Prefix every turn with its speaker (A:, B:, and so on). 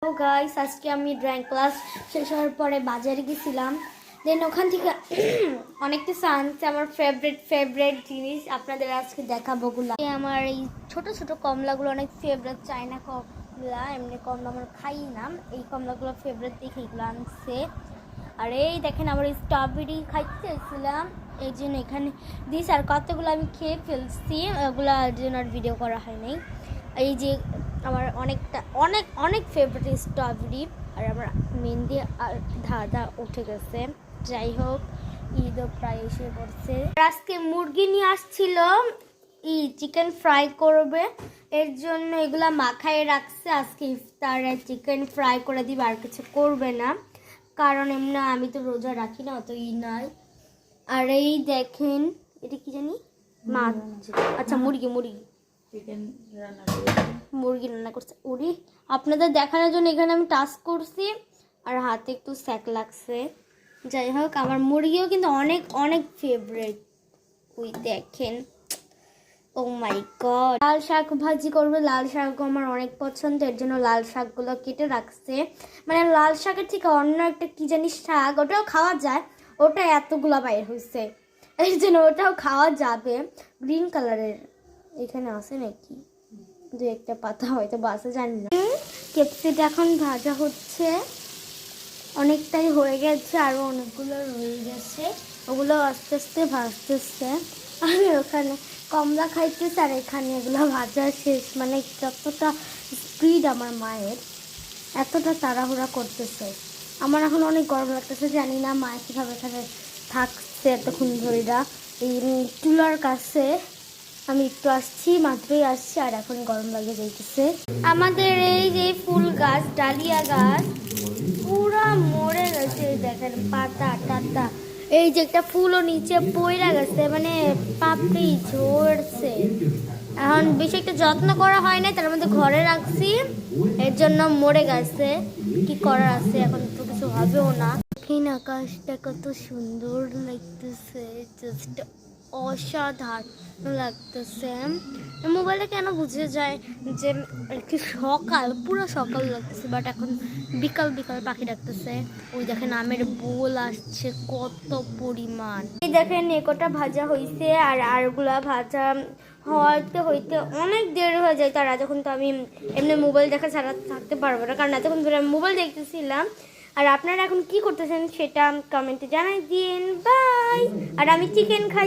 A: Hello guys, আজকে আমি drawing class শেষ হওয়ার পরে বাজারে গেছিলাম। দেন ওখান থেকে অনেক কিছু আনছে আমার ফেভারিট জিনিস আপনাদের আজকে দেখাবো গুলা। আমার এই ছোট ছোট কমলাগুলো অনেক ফেভারিট, চায়না কমলা। এমনি কমলা আমার খাই না, এই কমলাগুলো ফেভারিট দেখে এগুলো আনছে। আর এই দেখেন আমার স্ট্রবেরি খাইতে চাইছিলাম, এই জন্য এখানে দিস। আর কতগুলো আমি খেয়ে ফেলছি, ওগুলো জন্য আর ভিডিও করা হয় নাই। এই যে আমার অনেক ফেভারিট স্ট্রবেরি, আর আমার মেহেন্দি আর ধাঁধা উঠে গেছে। যাই হোক, ঈদও প্রায় এসে পড়ছে। আজকে মুরগি নিয়ে আসছিল, চিকেন ফ্রাই করবে, এর জন্য এগুলা মাখায় রাখছে। আজকে ইফতারে চিকেন ফ্রাই করে দিবে, আর কিছু করবে না, কারণ এমনি আমি তো রোজা রাখি না, অত নাই। আর এই দেখেন, এটা কি জানি, মাছ, আচ্ছা মুরগি রান্না করছে। উড়ি আপনাদের দেখানোর জন্য এখানে আমি টাচ করছি, আর হাতে একটু স্যাক লাগছে। যাই হোক, আমার মুরগিও কিন্তু অনেক ফেভারিট। ওই দেখেন, ও মাই গড। লাল শাক ভাজি করবে, লাল শাক আমার অনেক পছন্দ, এর জন্য লাল শাকগুলো কেটে রাখছে। মানে লাল শাকের থেকে অন্য একটা কি জানি শাক, ওটাও খাওয়া যায়, ওটা এতগুলা বাইর হয়েছে, এই জন্য ওটাও খাওয়া যাবে। গ্রিন কালারের এখানে আছে নাকি দু একটা পাতা, হয়তো বাসে, জানি না। ক্যাপসিটা এখন ভাজা হচ্ছে, অনেকটাই হয়ে গেছে, আরও অনেকগুলো রয়ে গেছে, ওগুলো আস্তে আস্তে ভাজতেছে। আমি ওখানে কমলা খাইতেছি, আর এখানে এগুলো ভাজা শেষ। মানে যতটা স্পিড আমার মায়ের, এতটা তাড়াহুড়া করতেছে। আমার এখন অনেক গরম লাগতেছে, জানি না মায়ের কীভাবে এখানে থাকছে এতক্ষণ ধরে। এই চুলার কাছে আমি একটু আসছি, মাত্রই আসছি, আর এখন গরম লাগে যাইতেছে। আমাদের এই যে ফুল গাছ, ডালিয়া গাছ পুরা মরে গেছে, দেখেন পাতা টাতা। এই যে একটা ফুলও নিচে পইরা গেছে, মানে পাপড়ি ঝরছে। এখন বেশি একটা যত্ন করা হয় না, তার মধ্যে ঘরে রাখছি, এর জন্য মরে গেছে। কি করার আছে, এখন তো কিছু হবেও না। দেখেন আকাশটা কত সুন্দর লাগতেছে, জাস্ট অসাধারণ লাগতেছে। মোবাইলে কেন বুঝে যায় যে কি সকাল, পুরো সকাল লাগতেছে, বাট এখন বিকাল পাখি ডাকতেছে। ওই দেখেন আমের বোল আসছে কত পরিমাণ। এই দেখেন একটা ভাজা হয়েছে, আর আরগুলা ভাজা হইতে অনেক দেরি হয়ে যায়। তার এতক্ষণ তো আমি এমনি মোবাইল দেখা ছাড়া থাকতে পারবো না, কারণ এতক্ষণ ধরে আমি মোবাইল দেখতেছিলাম। আর আপনারা এখন কি করতেছেন সেটা কমেন্টে জানাই দিন। বাই। আর আমি চিকেন খাই।